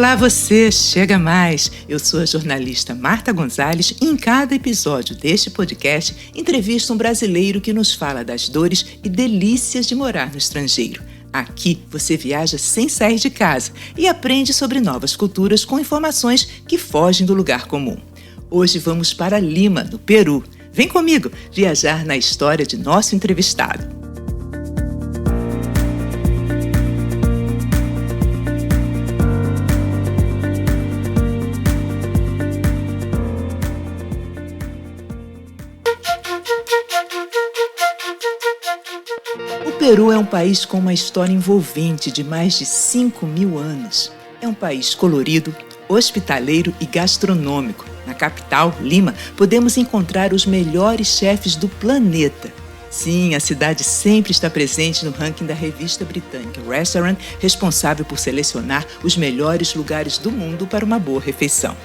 Olá você, chega mais! Eu sou a jornalista Marta Gonzalez e em cada episódio deste podcast entrevisto um brasileiro que nos fala das dores e delícias de morar no estrangeiro. Aqui você viaja sem sair de casa e aprende sobre novas culturas com informações que fogem do lugar comum. Hoje vamos para Lima, no Peru. Vem comigo viajar na história de nosso entrevistado. O Peru é um país com uma história envolvente de mais de 5.000 anos. É um país colorido, hospitaleiro e gastronômico. Na capital, Lima, podemos encontrar os melhores chefes do planeta. Sim, a cidade sempre está presente no ranking da revista britânica Restaurant, responsável por selecionar os melhores lugares do mundo para uma boa refeição.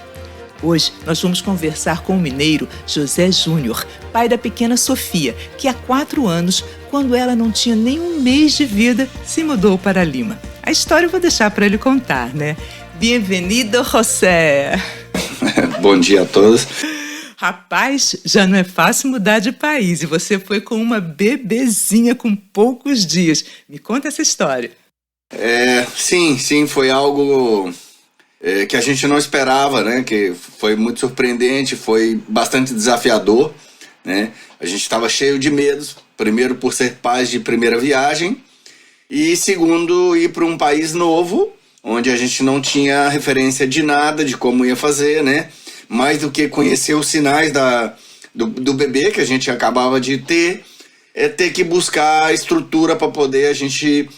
Hoje nós vamos conversar com o mineiro José Júnior, pai da pequena Sofia, que há 4 anos, quando ela não tinha nem um mês de vida, se mudou para Lima. A história eu vou deixar para ele contar, né? Bem-vindo, José! Bom dia a todos. Rapaz, já não é fácil mudar de país e você foi com uma bebezinha com poucos dias. Me conta essa história. Sim, foi algo que a gente não esperava, né? Que foi muito surpreendente, foi bastante desafiador, né? A gente estava cheio de medos, primeiro por ser pais de primeira viagem e segundo ir para um país novo, onde a gente não tinha referência de nada, de como ia fazer, né? Mais do que conhecer os sinais do bebê que a gente acabava de ter, ter que buscar a estrutura para poder a gente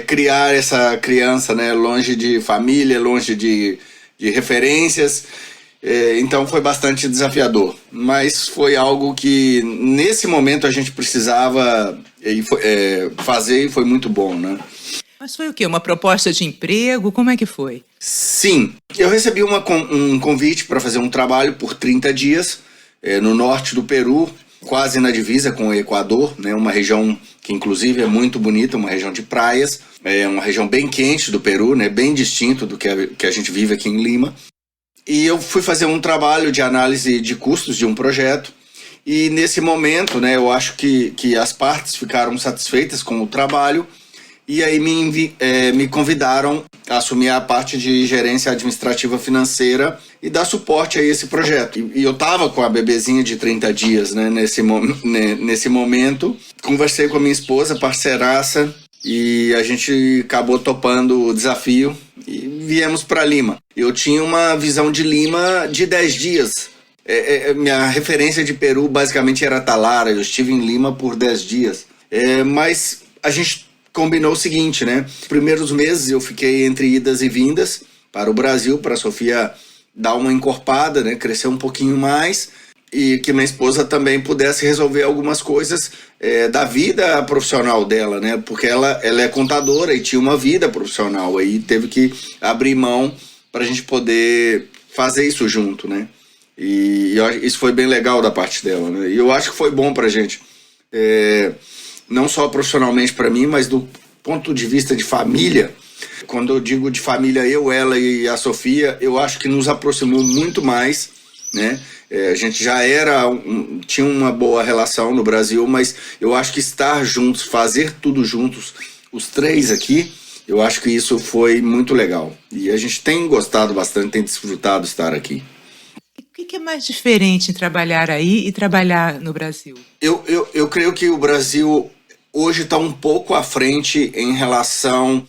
criar essa criança, né? Longe de família, longe de referências. Então foi bastante desafiador, mas foi algo que nesse momento a gente precisava fazer e foi muito bom, né? Mas foi o quê? Uma proposta de emprego? Como é que foi? Sim, eu recebi um convite para fazer um trabalho por 30 dias no norte do Peru, quase na divisa com o Equador, né? Uma região que inclusive é muito bonita, uma região de praias, uma região bem quente do Peru, né? Bem distinto do que a gente vive aqui em Lima. E eu fui fazer um trabalho de análise de custos de um projeto e nesse momento, né, eu acho que as partes ficaram satisfeitas com o trabalho. E aí me convidaram a assumir a parte de gerência administrativa financeira e dar suporte a esse projeto. E eu estava com a bebezinha de 30 dias, né, nesse momento. Conversei com a minha esposa, parceiraça, e a gente acabou topando o desafio e viemos para Lima. Eu tinha uma visão de Lima de 10 dias. Minha referência de Peru basicamente era Talara. Eu estive em Lima por 10 dias. Mas a gente combinou o seguinte, né? Os primeiros meses eu fiquei entre idas e vindas para o Brasil, para a Sofia dar uma encorpada, né? Crescer um pouquinho mais e que minha esposa também pudesse resolver algumas coisas da vida profissional dela, né? Porque ela é contadora e tinha uma vida profissional, aí teve que abrir mão para a gente poder fazer isso junto, né? E isso foi bem legal da parte dela, né? E eu acho que foi bom para a gente. Não só profissionalmente para mim, mas do ponto de vista de família. Quando eu digo de família, eu, ela e a Sofia, eu acho que nos aproximou muito mais, né? A gente já tinha uma boa relação no Brasil, mas eu acho que estar juntos, fazer tudo juntos, os 3 aqui, eu acho que isso foi muito legal. E a gente tem gostado bastante, tem desfrutado de estar aqui. O que é mais diferente em trabalhar aí e trabalhar no Brasil? Eu creio que o Brasil hoje está um pouco à frente em relação,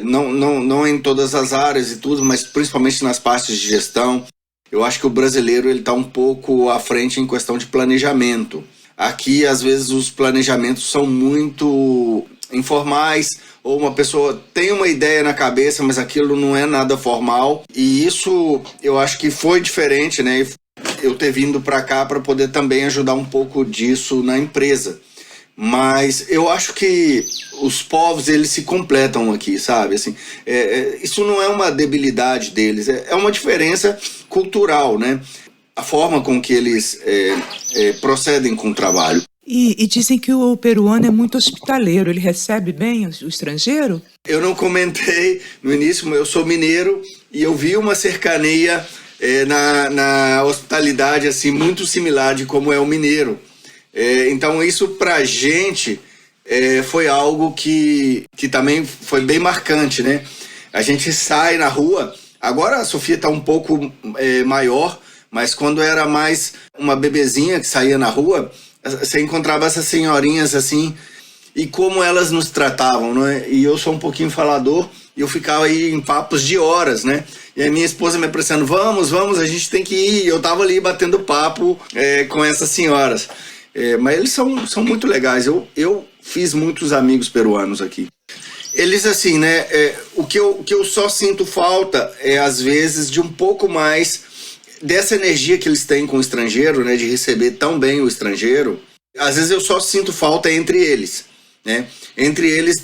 não em todas as áreas e tudo, mas principalmente nas partes de gestão. Eu acho que o brasileiro está um pouco à frente em questão de planejamento. Aqui, às vezes, os planejamentos são muito informais, ou uma pessoa tem uma ideia na cabeça, mas aquilo não é nada formal. E isso eu acho que foi diferente, né? Eu ter vindo para cá para poder também ajudar um pouco disso na empresa. Mas eu acho que os povos, eles se completam aqui, sabe? Assim, isso não é uma debilidade deles, é uma diferença cultural, né? A forma com que eles procedem com o trabalho. E dizem que o peruano é muito hospitaleiro, ele recebe bem o estrangeiro? Eu não comentei no início, mas eu sou mineiro e eu vi uma cercania na hospitalidade assim muito similar de como é o mineiro. Então isso pra gente foi algo que também foi bem marcante, né? A gente sai na rua, agora a Sofia tá um pouco maior, mas quando era mais uma bebezinha que saía na rua, você encontrava essas senhorinhas assim, e como elas nos tratavam, né? E eu sou um pouquinho falador, e eu ficava aí em papos de horas, né? E a minha esposa me apressando, vamos, a gente tem que ir. E eu tava ali batendo papo com essas senhoras. Mas eles são muito legais. Eu fiz muitos amigos peruanos aqui. Eles assim, né? O que eu só sinto falta às vezes, de um pouco mais dessa energia que eles têm com o estrangeiro, né? De receber tão bem o estrangeiro. Às vezes eu só sinto falta entre eles, né? Entre eles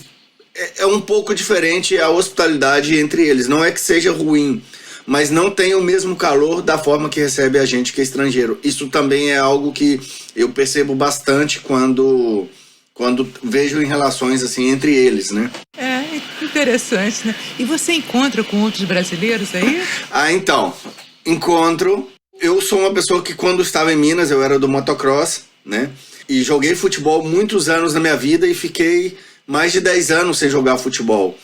é um pouco diferente a hospitalidade entre eles. Não é que seja ruim, mas não tem o mesmo calor da forma que recebe a gente que é estrangeiro. Isso também é algo que eu percebo bastante quando vejo em relações assim entre eles, né? Interessante, né? E você encontra com outros brasileiros aí? Então, encontro. Eu sou uma pessoa que quando estava em Minas, eu era do motocross, né? E joguei futebol muitos anos na minha vida e fiquei mais de 10 anos sem jogar futebol.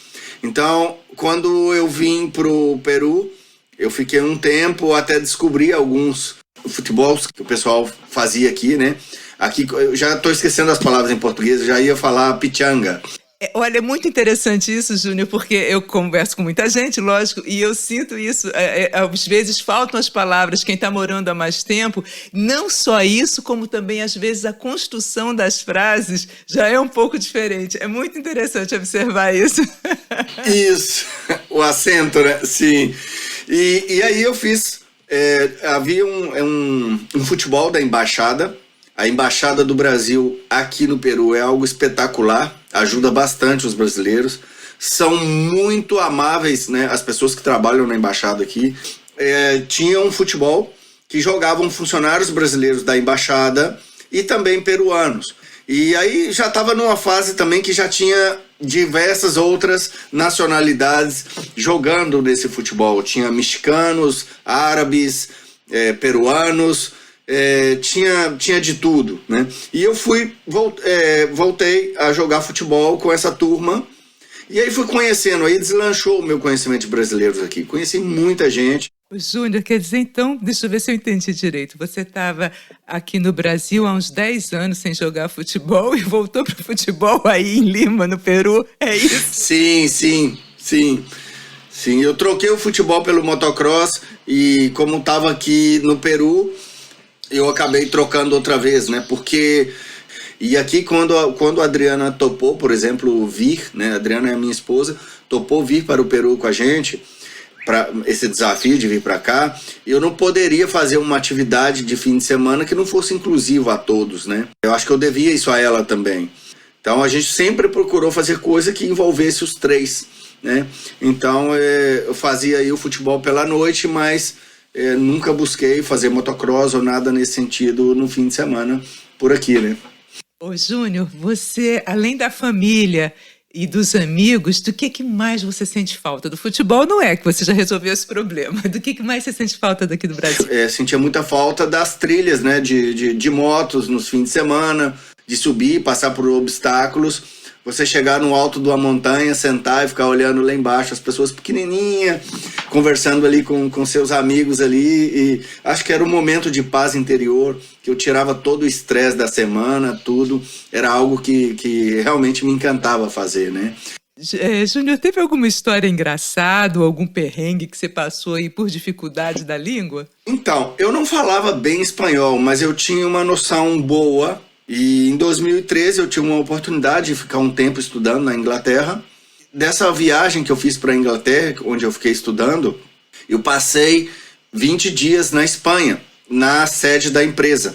Então, quando eu vim pro Peru, eu fiquei um tempo até descobrir alguns futebols que o pessoal fazia aqui, né? Aqui, eu já estou esquecendo as palavras em português, eu já ia falar pichanga. Olha, é muito interessante isso, Júnior, porque eu converso com muita gente, lógico, e eu sinto isso. Às vezes faltam as palavras, quem está morando há mais tempo. Não só isso, como também, às vezes, a construção das frases já é um pouco diferente. É muito interessante observar isso. Isso, o acento, né? Sim. E aí eu fiz... havia um futebol da embaixada. A Embaixada do Brasil aqui no Peru é algo espetacular, ajuda bastante os brasileiros, são muito amáveis, né, as pessoas que trabalham na Embaixada aqui. Tinha um futebol que jogavam funcionários brasileiros da Embaixada e também peruanos. E aí já estava numa fase também que já tinha diversas outras nacionalidades jogando nesse futebol. Tinha mexicanos, árabes, peruanos... tinha de tudo, né? E eu voltei a jogar futebol com essa turma, e aí fui conhecendo, aí deslanchou o meu conhecimento de brasileiros aqui. Conheci muita gente. Júnior, quer dizer, então, deixa eu ver se eu entendi direito. Você estava aqui no Brasil há uns 10 anos sem jogar futebol e voltou para o futebol aí em Lima, no Peru, é isso? Sim. Eu troquei o futebol pelo motocross e como estava aqui no Peru, eu acabei trocando outra vez, né? Porque... E aqui, quando a Adriana topou, por exemplo, vir, né? A Adriana é a minha esposa, topou vir para o Peru com a gente, para esse desafio de vir para cá, eu não poderia fazer uma atividade de fim de semana que não fosse inclusiva a todos, né? Eu acho que eu devia isso a ela também. Então, a gente sempre procurou fazer coisa que envolvesse os três, né? Então, eu fazia aí o futebol pela noite, mas... nunca busquei fazer motocross ou nada nesse sentido no fim de semana por aqui, né? Ô Júnior, você, além da família e dos amigos, do que mais você sente falta? Do futebol não é, que você já resolveu esse problema. Do que mais você sente falta daqui do Brasil? Sentia muita falta das trilhas, né? De motos nos fins de semana, de subir, passar por obstáculos. Você chegar no alto de uma montanha, sentar e ficar olhando lá embaixo, as pessoas pequenininhas, conversando ali com seus amigos ali. E acho que era um momento de paz interior, que eu tirava todo o estresse da semana, tudo. Era algo que realmente me encantava fazer, né? Júnior, teve alguma história engraçada ou algum perrengue que você passou aí por dificuldade da língua? Então, eu não falava bem espanhol, mas eu tinha uma noção boa. E em 2013 eu tive uma oportunidade de ficar um tempo estudando na Inglaterra. Dessa viagem que eu fiz para a Inglaterra, onde eu fiquei estudando, eu passei 20 dias na Espanha, na sede da empresa.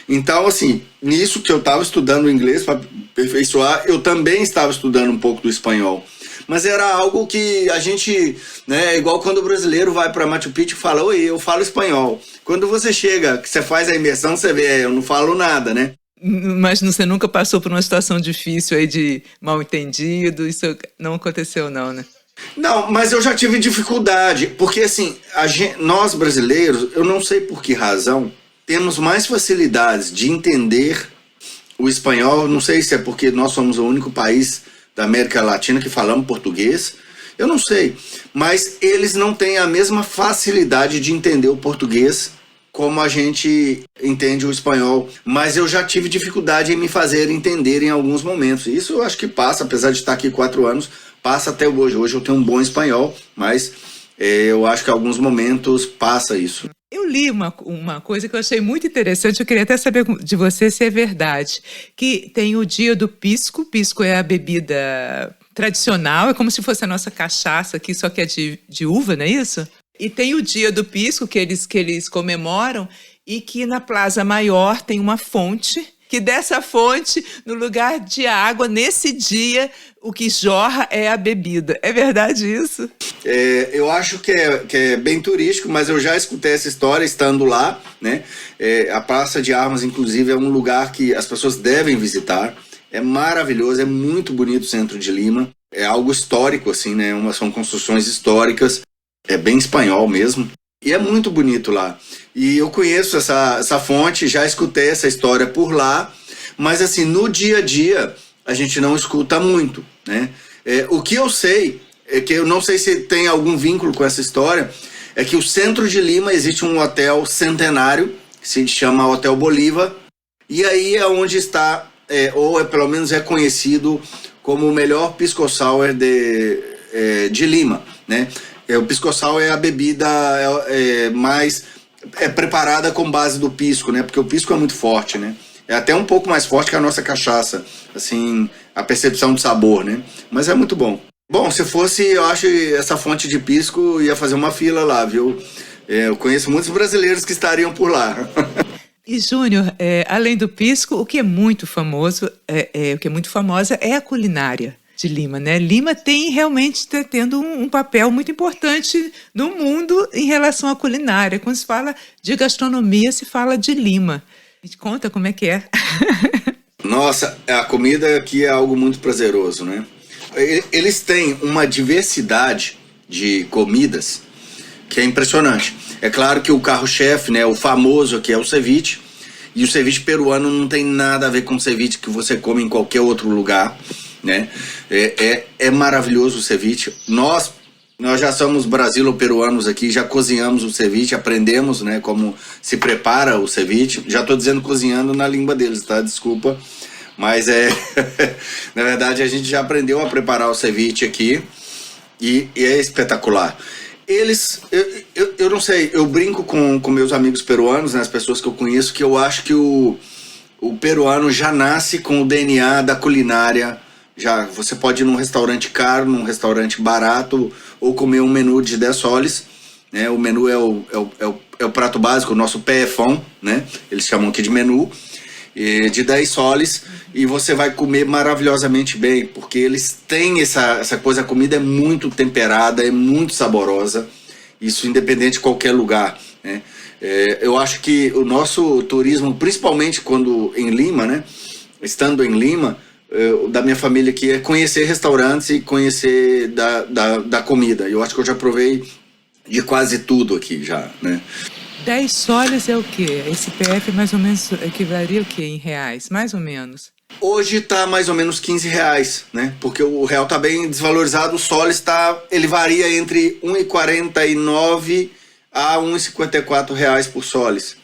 Então, assim, nisso que eu estava estudando inglês para aperfeiçoar, eu também estava estudando um pouco do espanhol. Mas era algo que a gente, né, igual quando o brasileiro vai para Machu Picchu e fala, oi, eu falo espanhol. Quando você chega, que você faz a imersão, você vê, eu não falo nada, né? Mas você nunca passou por uma situação difícil aí de mal-entendido? Isso não aconteceu não, né? Não, mas eu já tive dificuldade, porque assim, nós brasileiros, eu não sei por que razão, temos mais facilidades de entender o espanhol. Não sei se é porque nós somos o único país da América Latina que falamos português, eu não sei, mas eles não têm a mesma facilidade de entender o português como a gente entende o espanhol, mas eu já tive dificuldade em me fazer entender em alguns momentos. Isso eu acho que passa, apesar de estar aqui 4 anos, passa até hoje. Hoje eu tenho um bom espanhol, mas eu acho que em alguns momentos passa isso. Eu li uma coisa que eu achei muito interessante, eu queria até saber de você se é verdade, que tem o dia do pisco. Pisco é a bebida tradicional, é como se fosse a nossa cachaça aqui, só que é de uva, não é isso? E tem o dia do pisco que eles comemoram, e que na Plaza Maior tem uma fonte, que dessa fonte, no lugar de água, nesse dia, o que jorra é a bebida. É verdade isso? Eu acho que é bem turístico, mas eu já escutei essa história estando lá, né? A Praça de Armas, inclusive, é um lugar que as pessoas devem visitar. É maravilhoso, é muito bonito o centro de Lima. É algo histórico, assim, né? São construções históricas. É bem espanhol mesmo. E é muito bonito lá. E eu conheço essa fonte, já escutei essa história por lá. Mas, assim, no dia a dia, a gente não escuta muito, né? O que eu sei, é que eu não sei se tem algum vínculo com essa história, é que o centro de Lima existe um hotel centenário, que se chama Hotel Bolívar. E aí é onde está, ou pelo menos é conhecido como o melhor pisco sour de Lima, né? O pisco sour é a bebida mais preparada com base do pisco, né? Porque o pisco é muito forte, né? É até um pouco mais forte que a nossa cachaça, assim, a percepção de sabor, né? Mas é muito bom. Bom, se fosse, eu acho, essa fonte de pisco, ia fazer uma fila lá, viu? Eu conheço muitos brasileiros que estariam por lá. E, Júnior, além do pisco, o que é muito famoso, o que é muito famosa é a culinária de Lima, né? Lima está tendo um papel muito importante no mundo em relação à culinária. Quando se fala de gastronomia, se fala de Lima. Me conta como é que é. Nossa, a comida aqui é algo muito prazeroso, né? Eles têm uma diversidade de comidas que é impressionante. É claro que o carro-chefe, né, o famoso aqui é o ceviche, e o ceviche peruano não tem nada a ver com o ceviche que você come em qualquer outro lugar, né? É maravilhoso o ceviche. Nós já somos brasilo-peruanos aqui, já cozinhamos o ceviche, aprendemos, né, como se prepara o ceviche. Já estou dizendo cozinhando na língua deles, tá? Desculpa. Mas na verdade a gente já aprendeu a preparar o ceviche aqui e é espetacular. Eu não sei, eu brinco com meus amigos peruanos, né, as pessoas que eu conheço, que eu acho que o peruano já nasce com o DNA da culinária. Já você pode ir num restaurante caro, num restaurante barato, ou comer um menu de 10 soles, né? O menu é o prato básico, o nosso PFão, né? Eles chamam aqui de menu, de 10 soles, e você vai comer maravilhosamente bem, porque eles têm essa coisa, a comida é muito temperada, é muito saborosa, isso independente de qualquer lugar, né? Eu acho que o nosso turismo, principalmente quando em Lima, né? Estando em Lima, da minha família aqui, é conhecer restaurantes e conhecer da comida. Eu acho que eu já provei de quase tudo aqui já, né? 10 soles é o quê? Esse PF mais ou menos equivaleria o quê em reais? Mais ou menos. Hoje tá mais ou menos R$15, né? Porque o real tá bem desvalorizado, o soles ele varia entre R$1,49 a R$1,54 por soles.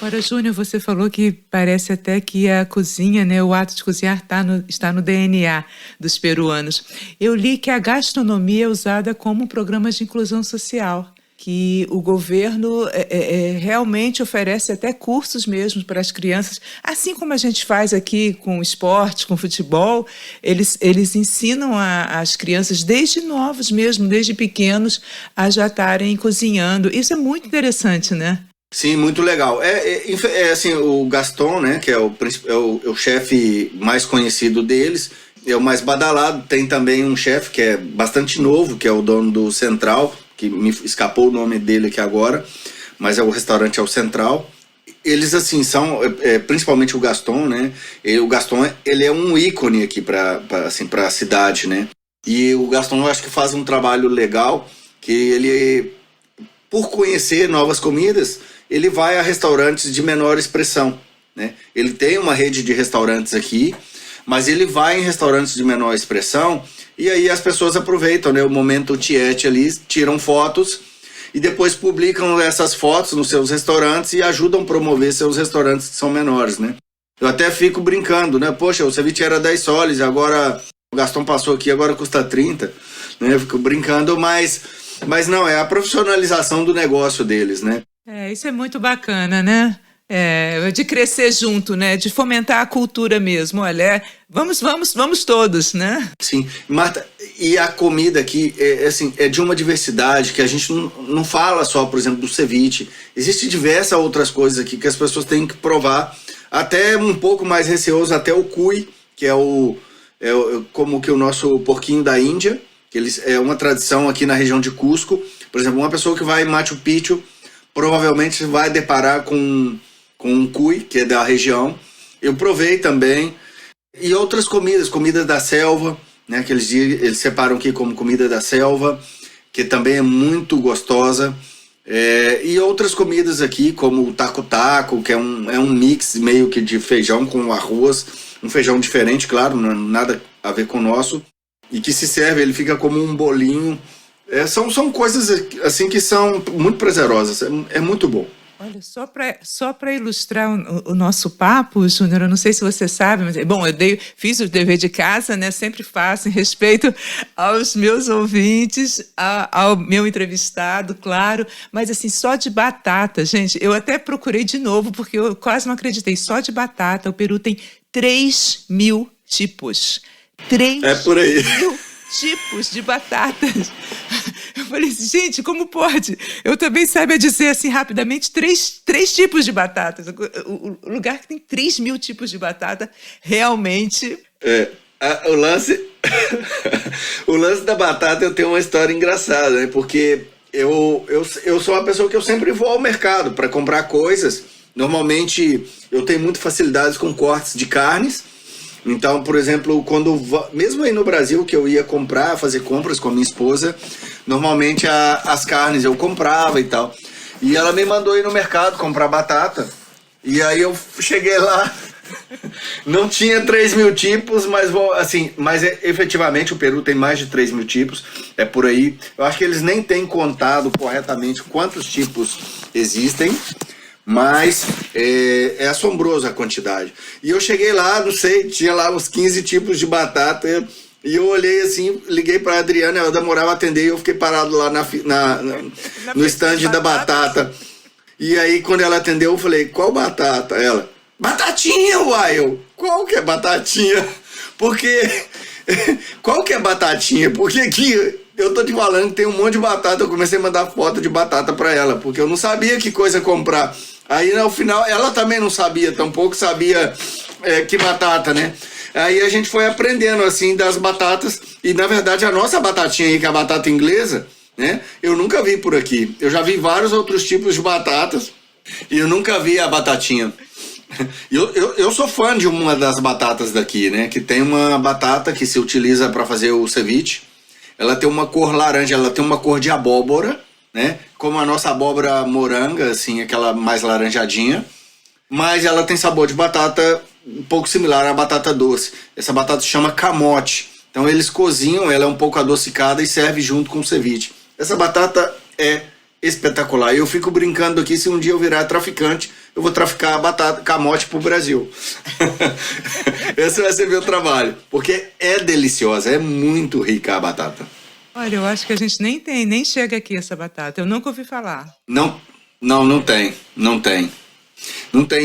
Ora, Júnior, você falou que parece até que a cozinha, né, o ato de cozinhar está no DNA dos peruanos. Eu li que a gastronomia é usada como programa de inclusão social, que o governo realmente oferece até cursos mesmo para as crianças, assim como a gente faz aqui com esporte, com futebol, eles ensinam as crianças desde novos mesmo, desde pequenos, a já estarem cozinhando. Isso é muito interessante, né? Sim, muito legal. Assim, o Gaston, né, que é o chefe mais conhecido deles, é o mais badalado. Tem também um chefe que é bastante novo, que é o dono do Central, que me escapou o nome dele aqui agora, mas o restaurante é o Central. eles assim são, principalmente o Gaston, né? O Gaston, ele é um ícone aqui para a cidade, né? E o Gaston, eu acho que faz um trabalho legal, que ele, por conhecer novas comidas, ele vai a restaurantes de menor expressão, né? Ele tem uma rede de restaurantes aqui, mas ele vai em restaurantes de menor expressão e aí as pessoas aproveitam, né, o momento tiete ali, tiram fotos e depois publicam essas fotos nos seus restaurantes e ajudam a promover seus restaurantes que são menores, né? Eu até fico brincando, né? Poxa, o ceviche era 10 soles, agora o Gaston passou aqui, agora custa 30, né? Eu fico brincando, mas não, é a profissionalização do negócio deles, né? Isso é muito bacana, né? De crescer junto, né? De fomentar a cultura mesmo. Olha, vamos todos, né? Sim, Marta, e a comida aqui é de uma diversidade que a gente não fala só, por exemplo, do ceviche. Existem diversas outras coisas aqui que as pessoas têm que provar. Até um pouco mais receoso, até o cuy, que é como que o nosso porquinho da Índia, que é uma tradição aqui na região de Cusco. Por exemplo, uma pessoa que vai em Machu Picchu provavelmente vai deparar com um cuy, que é da região. Eu provei também. E outras comidas da selva, né, que eles separam aqui como comida da selva, que também é muito gostosa. E outras comidas aqui, como o taco-taco, que é um mix meio que de feijão com arroz, um feijão diferente, claro, não nada a ver com o nosso, e que se serve, ele fica como um bolinho. São coisas assim que são muito prazerosas, é muito bom. Olha, só para ilustrar o nosso papo, Júnior, eu não sei se você sabe, mas bom, fiz o dever de casa, né? Sempre faço em respeito aos meus ouvintes, ao meu entrevistado, claro, mas assim, só de batata, gente, eu até procurei de novo, porque eu quase não acreditei, só de batata, o Peru tem 3.000 tipos. 3 por aí. mil tipos de batatas. Eu falei assim, gente, como pode? Eu também saiba dizer assim rapidamente três tipos de batatas. O lugar que tem 3.000 tipos de batata, realmente... O lance da batata, eu tenho uma história engraçada, né? Porque eu sou uma pessoa que eu sempre vou ao mercado para comprar coisas. Normalmente eu tenho muita facilidade com cortes de carnes. Então, por exemplo, mesmo aí no Brasil, que eu ia fazer compras com a minha esposa, normalmente as carnes eu comprava e tal. E ela me mandou ir no mercado comprar batata. E aí eu cheguei lá, não tinha 3.000 tipos, mas efetivamente o Peru tem mais de 3.000 tipos, é por aí. Eu acho que eles nem têm contado corretamente quantos tipos existem. Mas é assombroso a quantidade. E eu cheguei lá, não sei, tinha lá uns 15 tipos de batata. E eu olhei assim, liguei para a Adriana, ela demorava a atender e eu fiquei parado lá no stand da batata. E aí, quando ela atendeu, eu falei, qual batata? Ela, batatinha, uai! Qual que é batatinha? Porque, qual que é batatinha? Porque aqui... Eu tô te falando que tem um monte de batata. Eu comecei a mandar foto de batata pra ela, porque eu não sabia que coisa comprar. Aí no final ela também não sabia, tampouco sabia que batata, né? Aí a gente foi aprendendo assim das batatas. E na verdade a nossa batatinha aí, que é a batata inglesa, né? Eu nunca vi por aqui. Eu já vi vários outros tipos de batatas e eu nunca vi a batatinha. Eu sou fã de uma das batatas daqui, né? Que tem uma batata que se utiliza para fazer o ceviche. Ela tem uma cor laranja, ela tem uma cor de abóbora, né? Como a nossa abóbora moranga, assim, aquela mais laranjadinha. Mas ela tem sabor de batata um pouco similar à batata doce. Essa batata se chama camote. Então eles cozinham, ela é um pouco adocicada e serve junto com o ceviche. Essa batata é espetacular. Eu fico brincando aqui, se um dia eu virar traficante, eu vou traficar a batata camote pro Brasil. Esse vai ser meu trabalho, porque é deliciosa, é muito rica a batata. Olha, eu acho que a gente nem chega aqui essa batata, eu nunca ouvi falar. Não tem.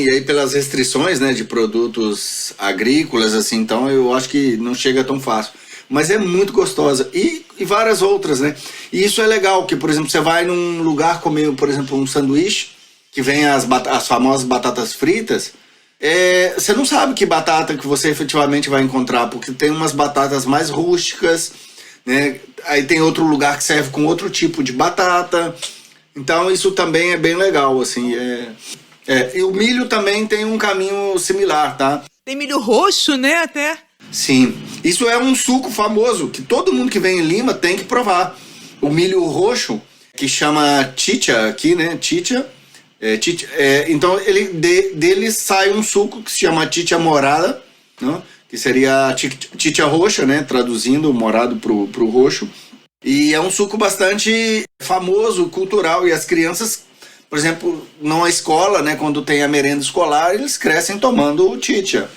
E aí pelas restrições, né, de produtos agrícolas, assim, então eu acho que não chega tão fácil. Mas é muito gostosa. E várias outras, né? E isso é legal, que, por exemplo, você vai num lugar comer, por exemplo, um sanduíche, que vem as famosas batatas fritas, você não sabe que batata que você efetivamente vai encontrar, porque tem umas batatas mais rústicas, né? Aí tem outro lugar que serve com outro tipo de batata. Então isso também é bem legal, assim. E o milho também tem um caminho similar, tá? Tem milho roxo, né, até? Sim. Isso é um suco famoso que todo mundo que vem em Lima tem que provar. O milho roxo, que chama chicha aqui, né? Chicha. Então, dele sai um suco que se chama chicha morada, né? Que seria chicha roxa, né? Traduzindo morado pro roxo. E é um suco bastante famoso, cultural. E as crianças, por exemplo, numa escola, né? Quando tem a merenda escolar, eles crescem tomando o chicha.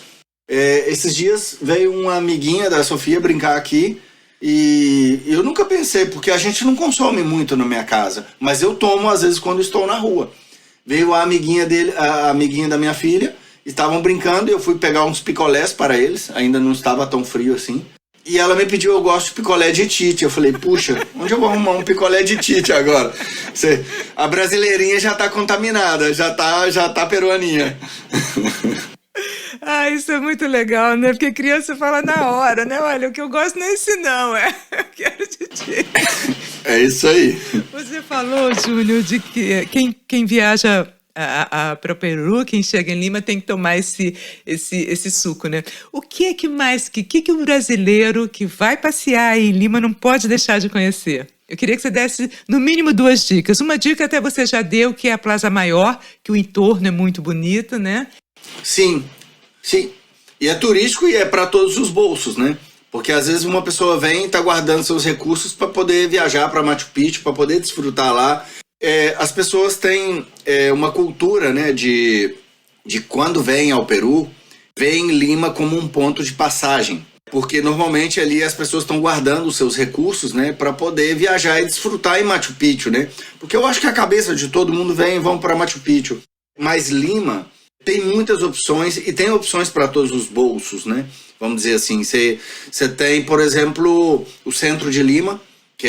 Esses dias veio uma amiguinha da Sofia brincar aqui. E eu nunca pensei, porque a gente não consome muito na minha casa. Mas eu tomo, às vezes, quando estou na rua. Veio a amiguinha da minha filha. Estavam brincando e eu fui pegar uns picolés para eles. Ainda não estava tão frio assim. E ela me pediu, eu gosto de picolé de tite. Eu falei, puxa, onde eu vou arrumar um picolé de tite agora? A brasileirinha já tá contaminada, já tá peruaninha. Isso é muito legal, né? Porque criança fala na hora, né? Olha, o que eu gosto não é esse não, eu quero de tite. É isso aí. Você falou, Júnior, de que quem viaja para o Peru, quem chega em Lima tem que tomar esse suco, né? O que o brasileiro que vai passear em Lima não pode deixar de conhecer? Eu queria que você desse, no mínimo, 2 dicas. Uma dica até você já deu, que é a Plaza Maior, que o entorno é muito bonito, né? Sim. E é turístico e é para todos os bolsos, né? Porque às vezes uma pessoa vem e está guardando seus recursos para poder viajar para Machu Picchu, para poder desfrutar lá. As pessoas têm uma cultura, né, de quando vêm ao Peru, veem Lima como um ponto de passagem. Porque normalmente ali as pessoas estão guardando os seus recursos, né, para poder viajar e desfrutar em Machu Picchu, né? Porque eu acho que a cabeça de todo mundo vão para Machu Picchu. Mas Lima tem muitas opções e tem opções para todos os bolsos, né? Vamos dizer assim, você tem, por exemplo, o centro de Lima, que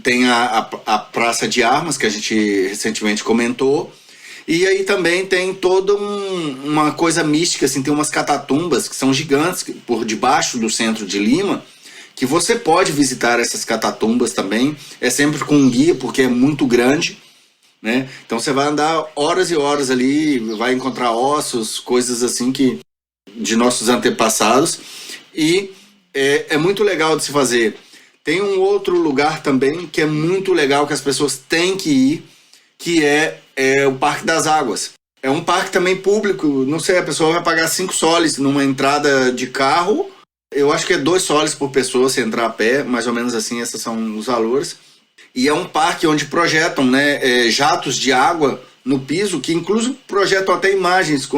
tem a Praça de Armas, que a gente recentemente comentou. E aí também tem toda uma coisa mística, assim, tem umas catatumbas que são gigantes por debaixo do centro de Lima, que você pode visitar essas catatumbas também. É sempre com um guia, porque é muito grande, né? Então você vai andar horas e horas ali, vai encontrar ossos, coisas assim de nossos antepassados. E é muito legal de se fazer. Tem um outro lugar também que é muito legal, que as pessoas têm que ir, que é o Parque das Águas. É um parque também público, não sei, a pessoa vai pagar 5 soles numa entrada de carro. Eu acho que é 2 soles por pessoa se entrar a pé, mais ou menos assim, esses são os valores. E é um parque onde projetam, né, jatos de água no piso, que incluso projetam até imagens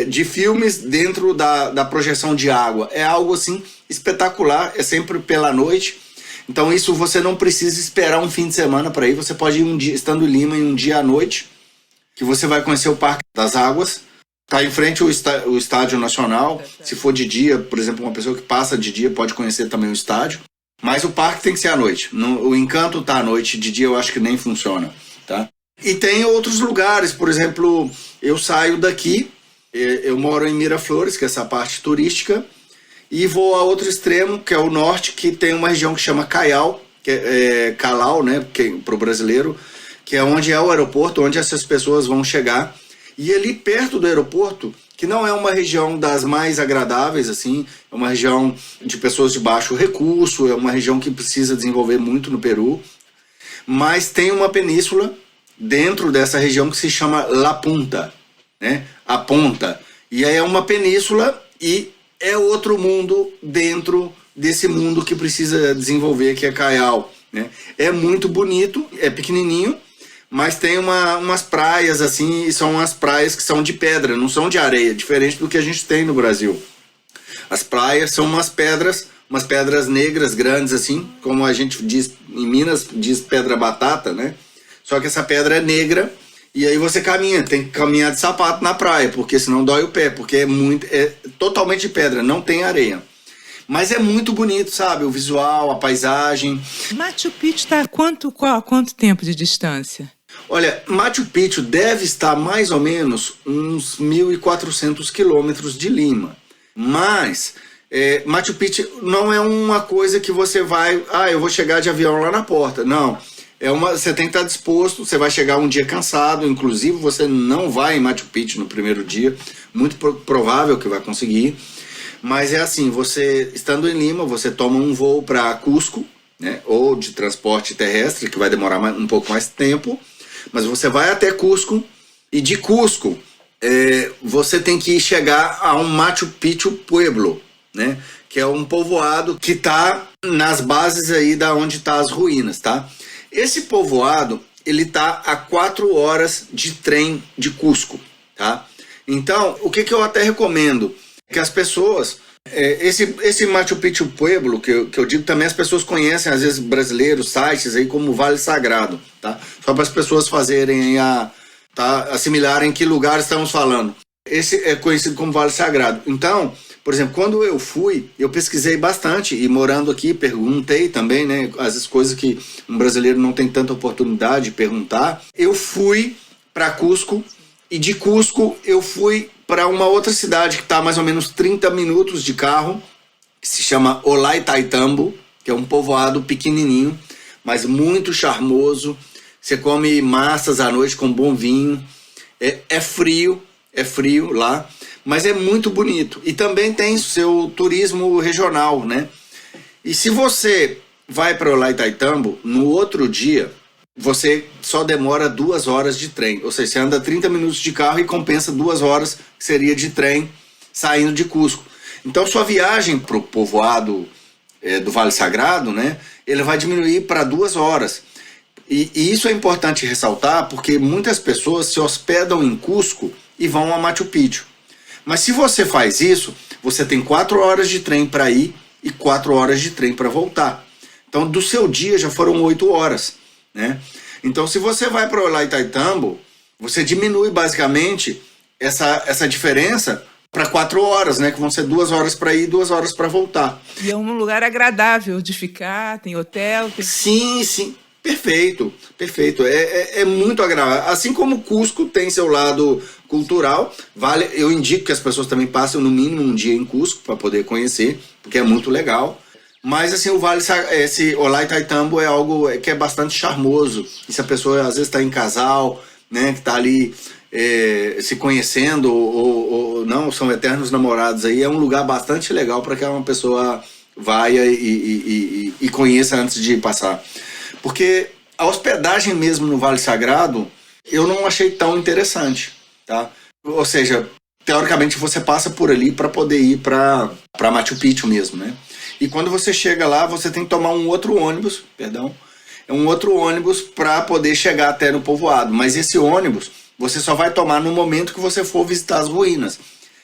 de filmes dentro da projeção de água. É algo assim espetacular, é sempre pela noite. Então isso você não precisa esperar um fim de semana para ir, você pode ir um dia, estando em Lima, em um dia à noite, que você vai conhecer o Parque das Águas. Está em frente ao Estádio Nacional. Se for de dia, por exemplo, uma pessoa que passa de dia pode conhecer também o estádio. Mas o parque tem que ser à noite. O encanto está à noite, de dia eu acho que nem funciona, tá? E tem outros lugares, por exemplo, eu saio daqui, eu moro em Miraflores, que é essa parte turística, e vou a outro extremo, que é o norte, que tem uma região que chama Callao, que é Calau, né, para o brasileiro, que é onde é o aeroporto, onde essas pessoas vão chegar. E ali perto do aeroporto, que não é uma região das mais agradáveis, assim, é uma região de pessoas de baixo recurso, é uma região que precisa desenvolver muito no Peru, mas tem uma península dentro dessa região que se chama La Punta, né? A Ponta. E aí é uma península e é outro mundo dentro desse mundo que precisa desenvolver, que é Callao, né? É muito bonito, é pequenininho, mas tem umas praias assim, e são umas praias que são de pedra, não são de areia, diferente do que a gente tem no Brasil. As praias são umas pedras negras grandes assim, como a gente diz em Minas, diz pedra batata, né? Só que essa pedra é negra e aí você caminha, tem que caminhar de sapato na praia, porque senão dói o pé, porque é totalmente de pedra, não tem areia. Mas é muito bonito, sabe? O visual, a paisagem. Machu Picchu está a quanto tempo de distância? Olha, Machu Picchu deve estar mais ou menos uns 1.400 quilômetros de Lima. Mas Machu Picchu não é uma coisa que você vai... eu vou chegar de avião lá na porta. Não. Você tem que estar disposto, você vai chegar um dia cansado, inclusive você não vai em Machu Picchu no primeiro dia, muito provável que vai conseguir, mas é assim, você estando em Lima, você toma um voo para Cusco, né, ou de transporte terrestre, que vai demorar um pouco mais tempo, mas você vai até Cusco, e de Cusco você tem que chegar a um Machu Picchu Pueblo, né, que é um povoado que está nas bases aí da onde tá as ruínas, tá? Esse povoado, ele tá a 4 horas de trem de Cusco, tá? Então, o que eu até recomendo? Que as pessoas... esse Machu Picchu Pueblo, que eu digo também, as pessoas conhecem, às vezes, brasileiros, sites aí como Vale Sagrado, tá? Só para as pessoas fazerem assimilarem que lugar estamos falando. Esse é conhecido como Vale Sagrado. Então, por exemplo, quando eu fui, eu pesquisei bastante e morando aqui, perguntei também, né? As coisas que um brasileiro não tem tanta oportunidade de perguntar. Eu fui para Cusco e de Cusco eu fui para uma outra cidade que está a mais ou menos 30 minutos de carro, que se chama Ollantaytambo, que é um povoado pequenininho, mas muito charmoso. Você come massas à noite com bom vinho. É frio lá, mas é muito bonito. E também tem seu turismo regional, né? E se você vai para Ollantaytambo, no outro dia, você só demora 2 horas de trem. Ou seja, você anda 30 minutos de carro e compensa 2 horas, que seria de trem, saindo de Cusco. Então, sua viagem para o povoado do Vale Sagrado, né? Ele vai diminuir para 2 horas. E isso é importante ressaltar, porque muitas pessoas se hospedam em Cusco e vão a Machu Picchu. Mas se você faz isso, você tem 4 horas de trem para ir e 4 horas de trem para voltar. Então, do seu dia já foram 8 horas, né? Então, se você vai para Ollantaytambo, você diminui basicamente essa diferença para 4 horas, né? Que vão ser 2 horas para ir e 2 horas para voltar. E é um lugar agradável de ficar, tem hotel... Sim. Perfeito. É muito agradável. Assim como Cusco tem seu lado cultural, eu indico que as pessoas também passem no mínimo um dia em Cusco para poder conhecer, porque é muito legal. Mas assim, esse Ollantaytambo é algo que é bastante charmoso. E se a pessoa às vezes está em casal, né, que está ali se conhecendo ou não, são eternos namorados aí, é um lugar bastante legal para que uma pessoa vá e conheça antes de passar. Porque a hospedagem mesmo no Vale Sagrado, eu não achei tão interessante, tá? Ou seja, teoricamente você passa por ali para poder ir para Machu Picchu mesmo, né? E quando você chega lá, você tem que tomar um outro ônibus para poder chegar até no povoado. Mas esse ônibus, você só vai tomar no momento que você for visitar as ruínas,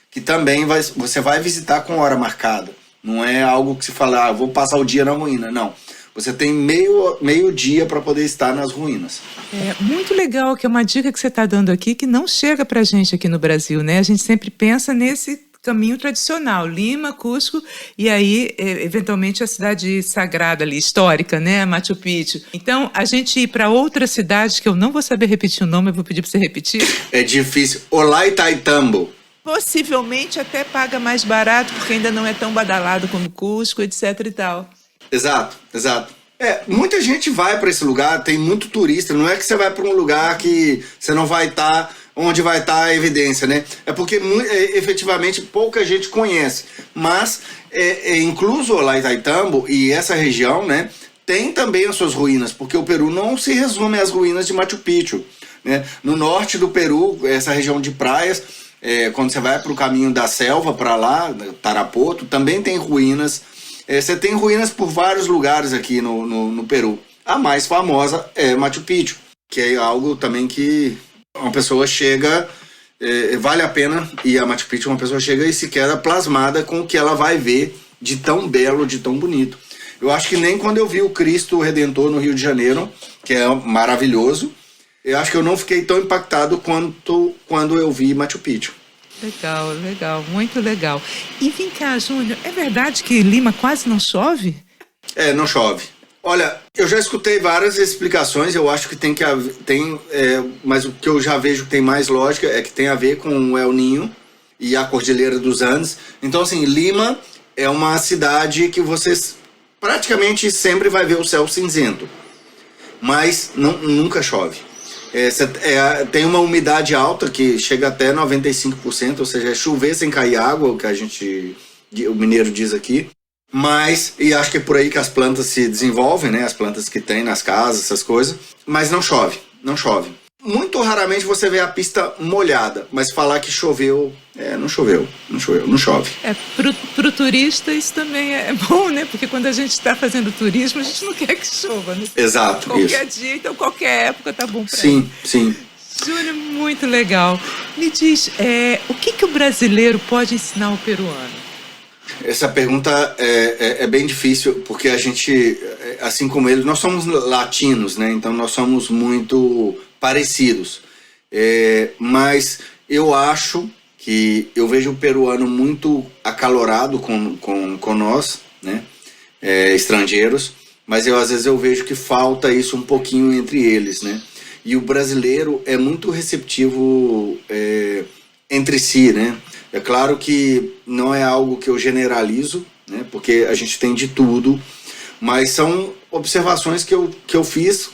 que também você vai visitar com hora marcada. Não é algo que se fala, vou passar o dia na ruína, não. Você tem meio dia para poder estar nas ruínas. É muito legal, que é uma dica que você está dando aqui, que não chega para a gente aqui no Brasil, né? A gente sempre pensa nesse caminho tradicional, Lima, Cusco, e aí, eventualmente, a cidade sagrada ali, histórica, né? Machu Picchu. Então, a gente ir para outra cidade, que eu não vou saber repetir o nome, eu vou pedir para você repetir. É difícil. Ollantaytambo. Possivelmente até paga mais barato, porque ainda não é tão badalado como Cusco, etc e tal. Exato. Muita gente vai para esse lugar, tem muito turista. Não é que você vai para um lugar que você não vai estar onde vai estar a evidência, né? É porque efetivamente pouca gente conhece. Mas, incluso Ollantaytambo e essa região, né, tem também as suas ruínas, porque o Peru não se resume às ruínas de Machu Picchu, né? No norte do Peru, essa região de praias, quando você vai para o caminho da selva para lá, Tarapoto, também tem ruínas. Você tem ruínas por vários lugares aqui no Peru. A mais famosa é Machu Picchu, que é algo também que uma pessoa chega, vale a pena ir a Machu Picchu, uma pessoa chega e se queda plasmada com o que ela vai ver de tão belo, de tão bonito. Eu acho que nem quando eu vi o Cristo Redentor no Rio de Janeiro, que é maravilhoso, eu acho que eu não fiquei tão impactado quanto quando eu vi Machu Picchu. Legal, muito legal. E vem cá, Júnior, é verdade que Lima quase não chove? Não chove. Olha, eu já escutei várias explicações, eu acho que mas o que eu já vejo que tem mais lógica é que tem a ver com o El Niño e a Cordilheira dos Andes. Então, assim, Lima é uma cidade que você praticamente sempre vai ver o céu cinzento. mas nunca chove. Tem uma umidade alta que chega até 95%, ou seja, é chover sem cair água, o que o mineiro diz aqui. E acho que é por aí que as plantas se desenvolvem, né? As plantas que tem nas casas, essas coisas. Mas não chove. Muito raramente você vê a pista molhada, mas falar que choveu, não chove. Pro turista isso também é bom, né? Porque quando a gente está fazendo turismo, a gente não quer que chova, né? Exato, qualquer isso. dia, então qualquer época tá bom para ele. Sim. Júnior, muito legal. Me diz, o que o brasileiro pode ensinar ao peruano? Essa pergunta é bem difícil, porque a gente, assim como eles, nós somos latinos, né? Então nós somos muito parecidos. Mas eu acho que eu vejo o peruano muito acalorado com nós, né? Estrangeiros, mas às vezes eu vejo que falta isso um pouquinho entre eles, né? E o brasileiro é muito receptivo entre si, né? É claro que não é algo que eu generalizo, né? Porque a gente tem de tudo, mas são observações que eu fiz,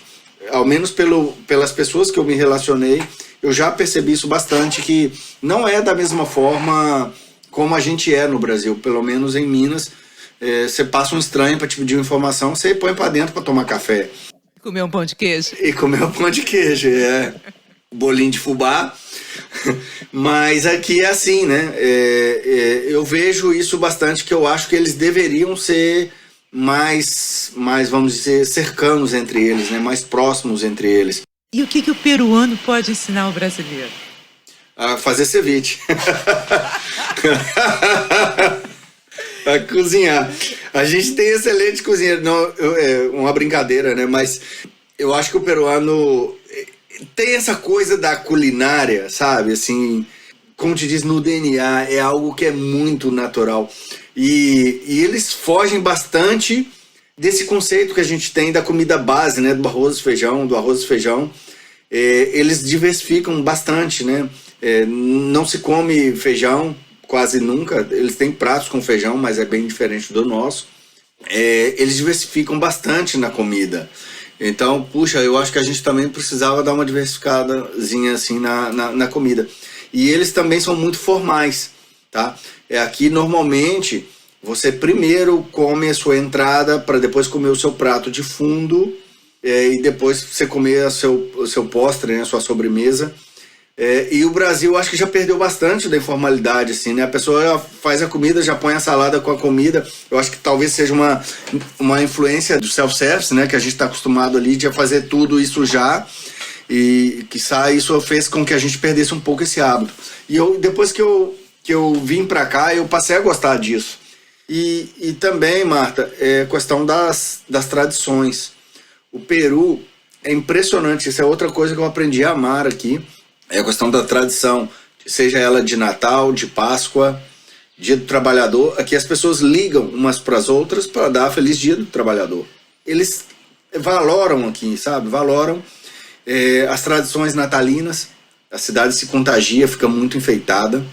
ao menos pelas pessoas que eu me relacionei. Eu já percebi isso bastante, que não é da mesma forma como a gente é no Brasil. Pelo menos em Minas, você passa um estranho para te pedir uma informação, você põe para dentro para tomar café. Comer um pão de queijo. E comer um pão de queijo, bolinho de fubá. Mas aqui é assim, né? Eu vejo isso bastante, que eu acho que eles deveriam ser mais, vamos dizer, cercanos entre eles, né? Mais próximos entre eles. E o que o peruano pode ensinar ao brasileiro? A fazer ceviche. A cozinhar. A gente tem excelente cozinheiro. Não, uma brincadeira, né? Mas eu acho que o peruano tem essa coisa da culinária, sabe? Assim, como te diz, no DNA, é algo que é muito natural. E eles fogem bastante desse conceito que a gente tem da comida base, né? Do arroz e feijão. Eles diversificam bastante, né? Não se come feijão quase nunca. Eles têm pratos com feijão, mas é bem diferente do nosso. Eles diversificam bastante na comida. Então, puxa, eu acho que a gente também precisava dar uma diversificadazinha assim na comida. E eles também são muito formais, tá? Aqui, normalmente, você primeiro come a sua entrada para depois comer o seu prato de fundo, e depois você comer o seu postre, né, a sua sobremesa. E o Brasil, acho que já perdeu bastante da informalidade, assim, né? A pessoa faz a comida, já põe a salada com a comida. Eu acho que talvez seja uma influência do self-service, né? Que a gente está acostumado ali de fazer tudo isso já. E isso fez com que a gente perdesse um pouco esse hábito. E depois que eu vim para cá, eu passei a gostar disso. E também, Marta, questão das tradições. O Peru é impressionante, isso é outra coisa que eu aprendi a amar aqui. É a questão da tradição, seja ela de Natal, de Páscoa, Dia do Trabalhador. Aqui as pessoas ligam umas para as outras para dar Feliz Dia do Trabalhador. Eles valoram aqui, sabe? Valoram as tradições natalinas. A cidade se contagia, fica muito enfeitada.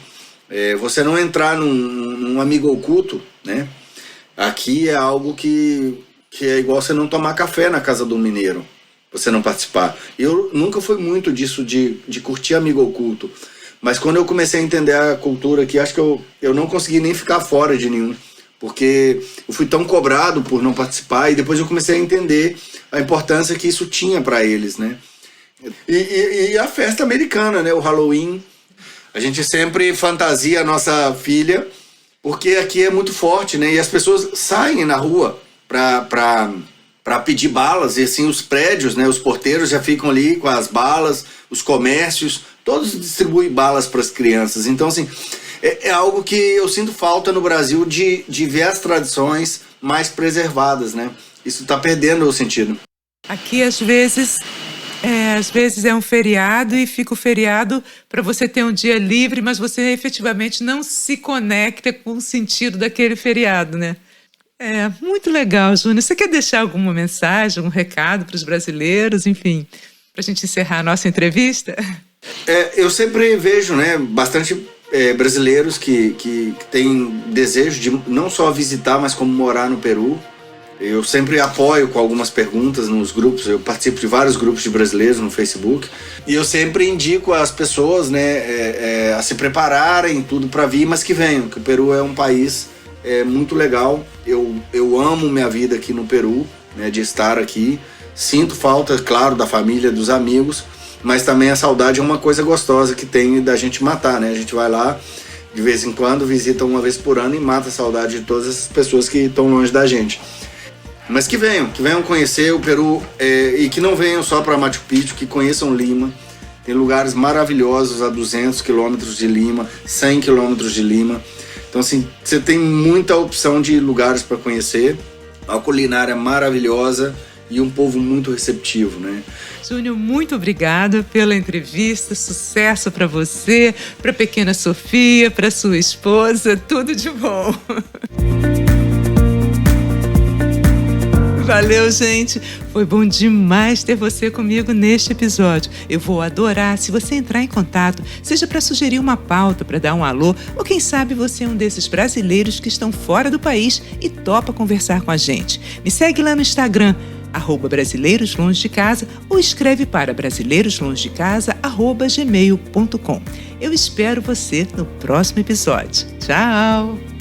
Você não entrar num amigo oculto, né? Aqui é algo que é igual você não tomar café na casa do mineiro, você não participar. Eu nunca fui muito disso de curtir amigo oculto, mas quando eu comecei a entender a cultura aqui, acho que eu não consegui nem ficar fora de nenhum, porque eu fui tão cobrado por não participar, e depois eu comecei a entender a importância que isso tinha para eles, né? E a festa americana, né? O Halloween, a gente sempre fantasia a nossa filha, porque aqui é muito forte, né? E as pessoas saem na rua para pedir balas, e assim os prédios, né, os porteiros já ficam ali com as balas, os comércios, todos distribuem balas para as crianças. Então, assim, é algo que eu sinto falta no Brasil de ver as tradições mais preservadas, né? Isso está perdendo o sentido. Aqui, às vezes é um feriado e fica o feriado para você ter um dia livre, mas você efetivamente não se conecta com o sentido daquele feriado, né? Muito legal, Júnior. Você quer deixar alguma mensagem, um recado para os brasileiros, enfim, para a gente encerrar a nossa entrevista? Eu sempre vejo, né, bastante brasileiros que têm desejo de não só visitar, mas como morar no Peru. Eu sempre apoio com algumas perguntas nos grupos, eu participo de vários grupos de brasileiros no Facebook, e eu sempre indico às pessoas, né, a se prepararem tudo para vir, mas que venham, que o Peru é um país muito legal. Eu amo minha vida aqui no Peru, né, de estar aqui. Sinto falta, claro, da família, dos amigos, mas também a saudade é uma coisa gostosa que tem da gente matar, né? A gente vai lá de vez em quando, visita uma vez por ano e mata a saudade de todas essas pessoas que estão longe da gente. Mas que venham conhecer o Peru, e que não venham só para Machu Picchu, que conheçam Lima. Tem lugares maravilhosos a 200 quilômetros de Lima, 100 quilômetros de Lima. Então, assim, você tem muita opção de lugares para conhecer. A culinária maravilhosa e um povo muito receptivo, né? Júnior, muito obrigada pela entrevista, sucesso para você, para a pequena Sofia, para sua esposa, tudo de bom. Valeu, gente! Foi bom demais ter você comigo neste episódio. Eu vou adorar se você entrar em contato, seja para sugerir uma pauta, para dar um alô, ou quem sabe você é um desses brasileiros que estão fora do país e topa conversar com a gente. Me segue lá no Instagram, @brasileiroslongedecasa, ou escreve para brasileiroslongedecasa@gmail.com. Eu espero você no próximo episódio. Tchau!